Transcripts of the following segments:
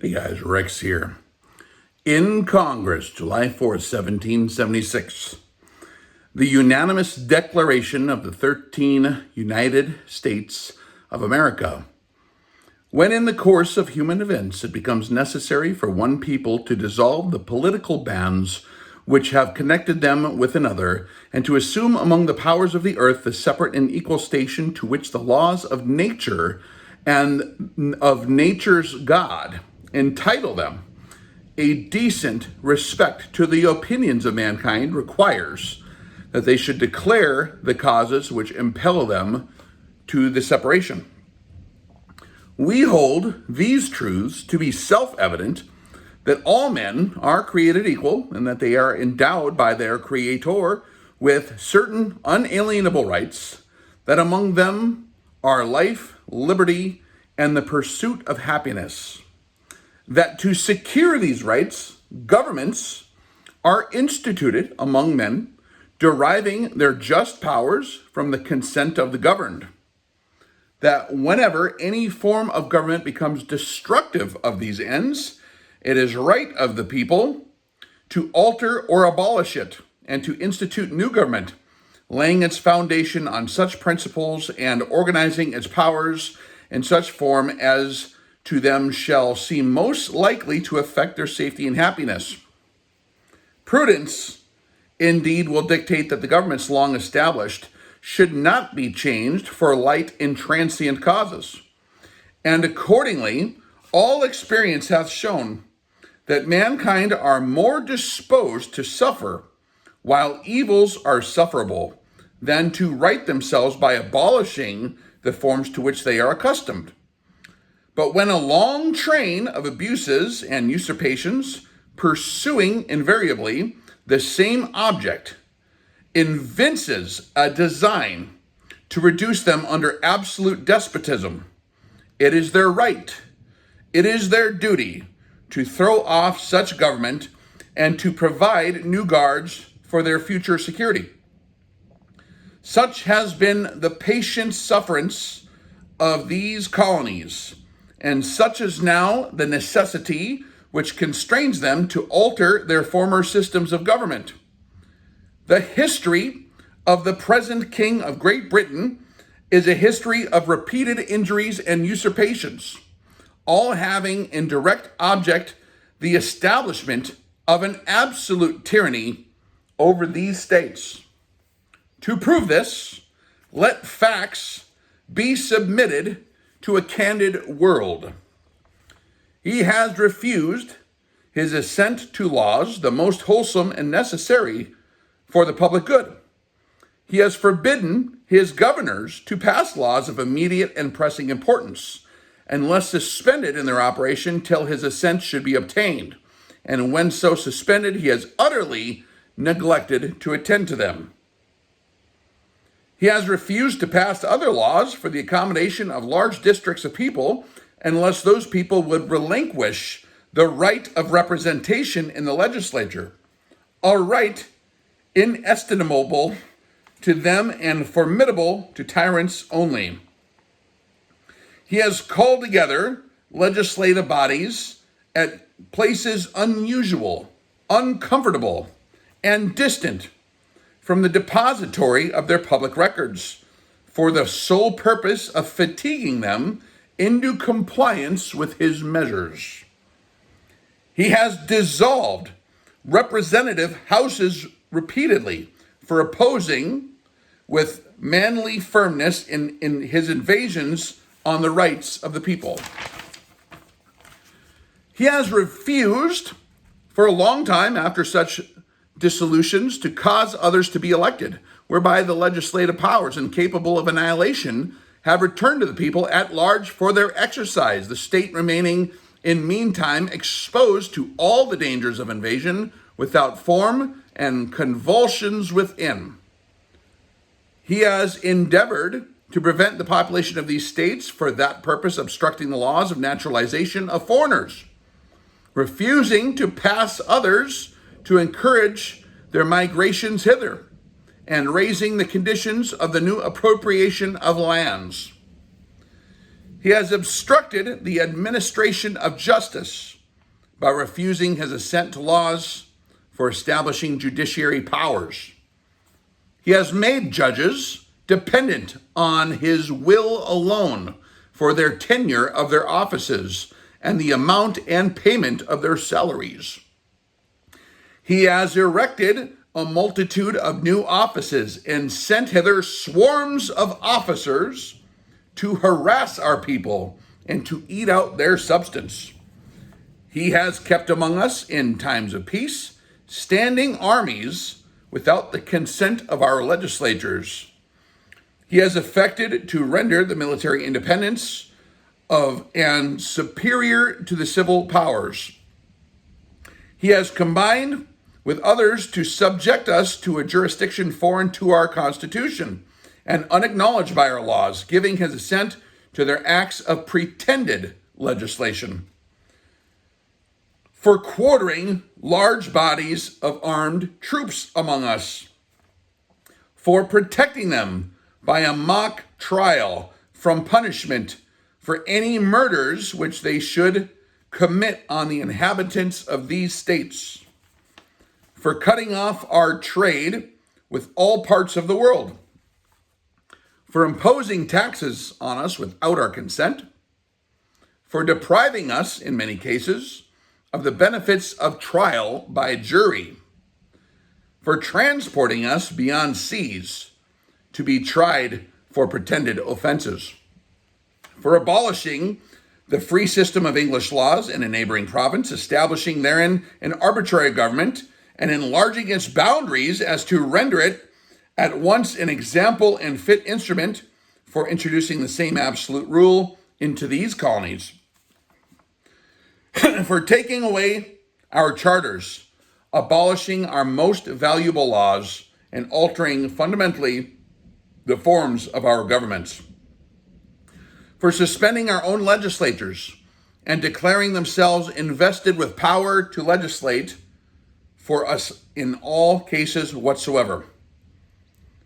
Hey guys, Rex here. In Congress, July 4th, 1776, the unanimous declaration of the 13 United States of America. When in the course of human events it becomes necessary for one people to dissolve the political bands which have connected them with another, and to assume among the powers of the earth the separate and equal station to which the laws of nature and of nature's God entitle them, a decent respect to the opinions of mankind requires that they should declare the causes which impel them to the separation. We hold these truths to be self-evident, that all men are created equal, and that they are endowed by their Creator with certain unalienable rights, that among them are life, liberty, and the pursuit of happiness. That to secure these rights, governments are instituted among men, deriving their just powers from the consent of the governed. That whenever any form of government becomes destructive of these ends, it is right of the people to alter or abolish it, and to institute new government, laying its foundation on such principles and organizing its powers in such form as to them shall seem most likely to affect their safety and happiness. Prudence, indeed, will dictate that the governments long established should not be changed for light and transient causes. And accordingly, all experience hath shown that mankind are more disposed to suffer while evils are sufferable than to right themselves by abolishing the forms to which they are accustomed. But when a long train of abuses and usurpations, pursuing invariably the same object, evinces a design to reduce them under absolute despotism, it is their right, it is their duty to throw off such government and to provide new guards for their future security. Such has been the patient sufferance of these colonies, and such is now the necessity which constrains them to alter their former systems of government. The history of the present King of Great Britain is a history of repeated injuries and usurpations, all having in direct object the establishment of an absolute tyranny over these states. To prove this, let facts be submitted to a candid world. He has refused his assent to laws the most wholesome and necessary for the public good. He has forbidden his governors to pass laws of immediate and pressing importance, unless suspended in their operation till his assent should be obtained. And when so suspended, he has utterly neglected to attend to them. He has refused to pass other laws for the accommodation of large districts of people, unless those people would relinquish the right of representation in the legislature, a right inestimable to them and formidable to tyrants only. He has called together legislative bodies at places unusual, uncomfortable, and distant from the depository of their public records, for the sole purpose of fatiguing them into compliance with his measures. He has dissolved representative houses repeatedly for opposing with manly firmness in his invasions on the rights of the people. He has refused for a long time after such dissolutions to cause others to be elected, whereby the legislative powers incapable of annihilation have returned to the people at large for their exercise, the state remaining in meantime exposed to all the dangers of invasion without form and convulsions within. He has endeavored to prevent the population of these states, for that purpose obstructing the laws of naturalization of foreigners, refusing to pass others to encourage their migrations hither, and raising the conditions of the new appropriation of lands. He has obstructed the administration of justice by refusing his assent to laws for establishing judiciary powers. He has made judges dependent on his will alone for their tenure of their offices and the amount and payment of their salaries. He has erected a multitude of new offices and sent hither swarms of officers to harass our people and to eat out their substance. He has kept among us in times of peace standing armies without the consent of our legislatures. He has effected to render the military independence of and superior to the civil powers. He has combined with others to subject us to a jurisdiction foreign to our Constitution and unacknowledged by our laws, giving his assent to their acts of pretended legislation. For quartering large bodies of armed troops among us, for protecting them by a mock trial from punishment for any murders which they should commit on the inhabitants of these states, for cutting off our trade with all parts of the world, for imposing taxes on us without our consent, for depriving us, in many cases, of the benefits of trial by jury, for transporting us beyond seas to be tried for pretended offenses, for abolishing the free system of English laws in a neighboring province, establishing therein an arbitrary government, and enlarging its boundaries as to render it at once an example and fit instrument for introducing the same absolute rule into these colonies, for taking away our charters, abolishing our most valuable laws, and altering fundamentally the forms of our governments, for suspending our own legislatures and declaring themselves invested with power to legislate for us in all cases whatsoever.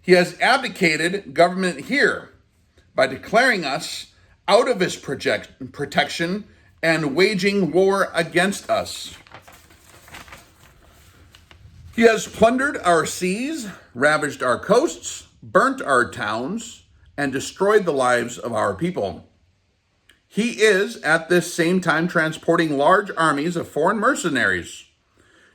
He has abdicated government here by declaring us out of his protection and waging war against us. He has plundered our seas, ravaged our coasts, burnt our towns, and destroyed the lives of our people. He is at this same time transporting large armies of foreign mercenaries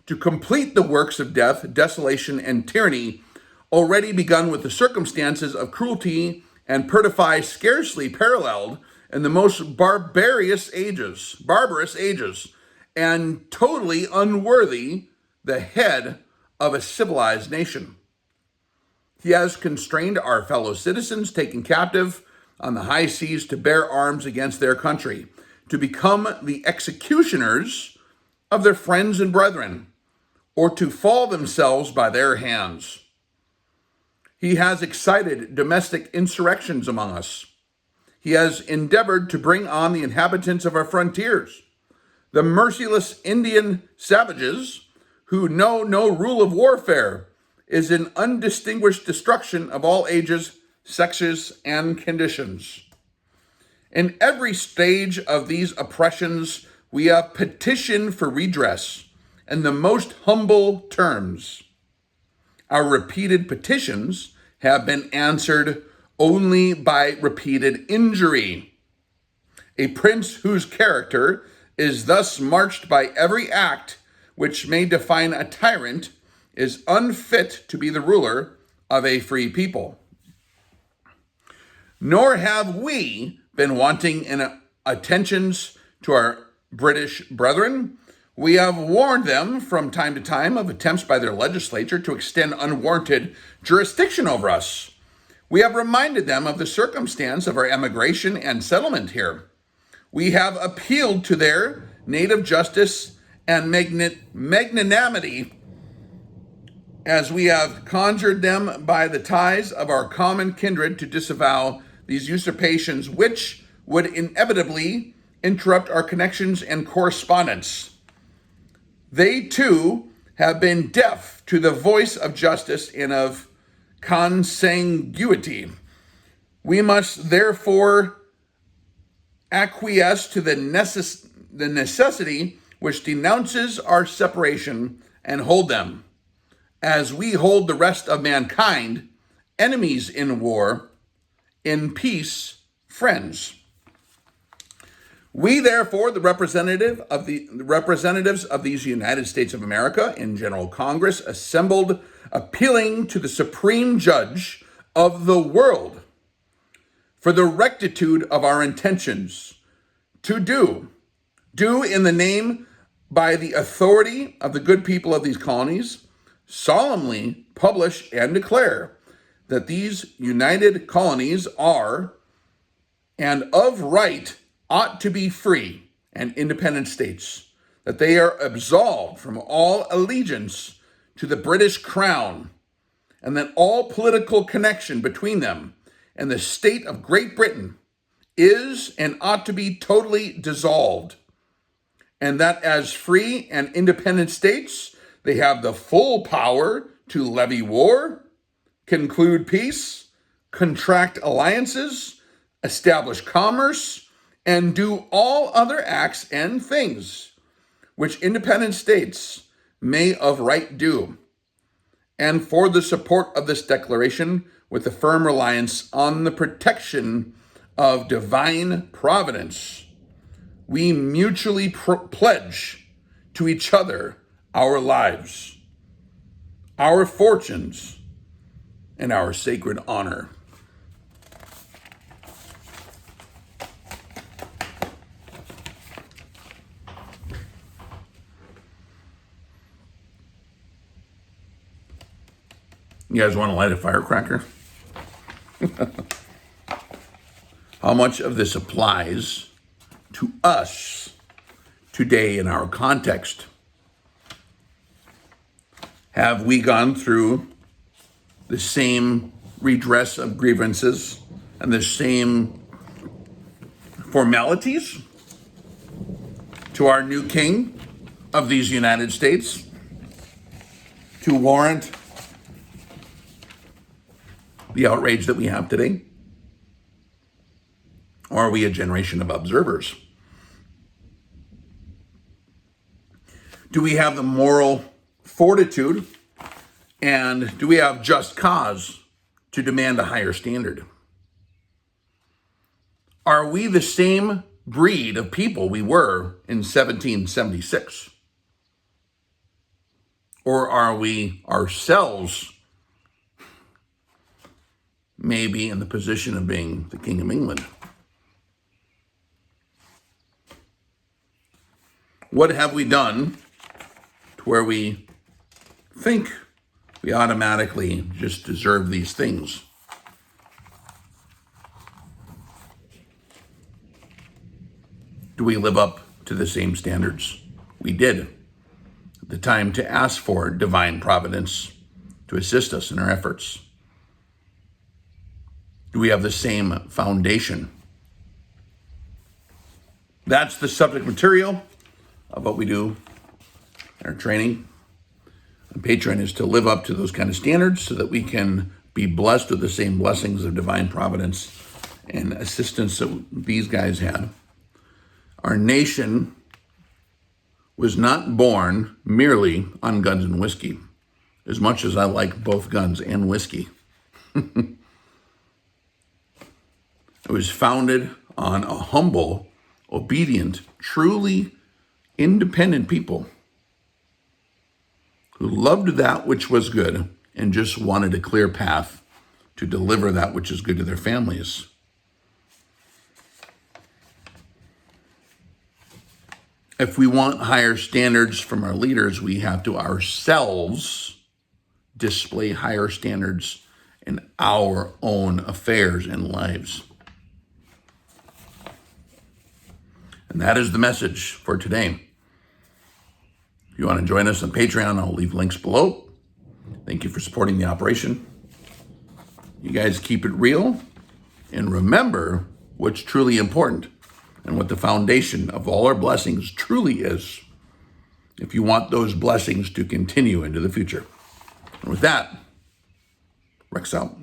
to complete the works of death, desolation, and tyranny already begun with the circumstances of cruelty and perfidy scarcely paralleled in the most barbarous ages, and totally unworthy the head of a civilized nation. He has constrained our fellow citizens taken captive on the high seas to bear arms against their country, to become the executioners of their friends and brethren, or to fall themselves by their hands. He has excited domestic insurrections among us. He has endeavored to bring on the inhabitants of our frontiers, the merciless Indian savages who know no rule of warfare, is an undistinguished destruction of all ages, sexes, and conditions. In every stage of these oppressions, we have petitioned for redress in the most humble terms. Our repeated petitions have been answered only by repeated injury. A prince whose character is thus marked by every act which may define a tyrant is unfit to be the ruler of a free people. Nor have we been wanting in attentions to our British brethren. We have warned them from time to time of attempts by their legislature to extend unwarranted jurisdiction over us. We have reminded them of the circumstance of our emigration and settlement here. We have appealed to their native justice and magnanimity as we have conjured them by the ties of our common kindred to disavow these usurpations, which would inevitably interrupt our connections and correspondence. They too have been deaf to the voice of justice and of consanguinity. We must therefore acquiesce to the necessity which denounces our separation and hold them, as we hold the rest of mankind, enemies in war, in peace, friends. We, therefore, the representatives of these United States of America in General Congress, assembled, appealing to the Supreme Judge of the world for the rectitude of our intentions, to do in the name, by the authority of the good people of these colonies, solemnly publish and declare that these united colonies are, and of right, ought to be free and independent states, that they are absolved from all allegiance to the British Crown, and that all political connection between them and the state of Great Britain is and ought to be totally dissolved, and that as free and independent states, they have the full power to levy war, conclude peace, contract alliances, establish commerce, and do all other acts and things which independent states may of right do. And for the support of this declaration, with a firm reliance on the protection of divine providence, we mutually pledge to each other our lives, our fortunes, and our sacred honor. You guys want to light a firecracker? How much of this applies to us today in our context? Have we gone through the same redress of grievances and the same formalities to our new king of these United States to warrant the outrage that we have today? Or are we a generation of observers? Do we have the moral fortitude and do we have just cause to demand a higher standard? Are we the same breed of people we were in 1776? Or are we ourselves maybe in the position of being the King of England? What have we done to where we think we automatically just deserve these things? Do we live up to the same standards we did at the time to ask for divine providence to assist us in our efforts? Do we have the same foundation? That's the subject material of what we do in our training on Patreon, is to live up to those kind of standards so that we can be blessed with the same blessings of divine providence and assistance that these guys had. Our nation was not born merely on guns and whiskey, as much as I like both guns and whiskey. It was founded on a humble, obedient, truly independent people who loved that which was good and just wanted a clear path to deliver that which is good to their families. If we want higher standards from our leaders, we have to ourselves display higher standards in our own affairs and lives. And that is the message for today. If you want to join us on Patreon, I'll leave links below. Thank you for supporting the operation. You guys keep it real and remember what's truly important and what the foundation of all our blessings truly is, if you want those blessings to continue into the future. And with that, Rex out.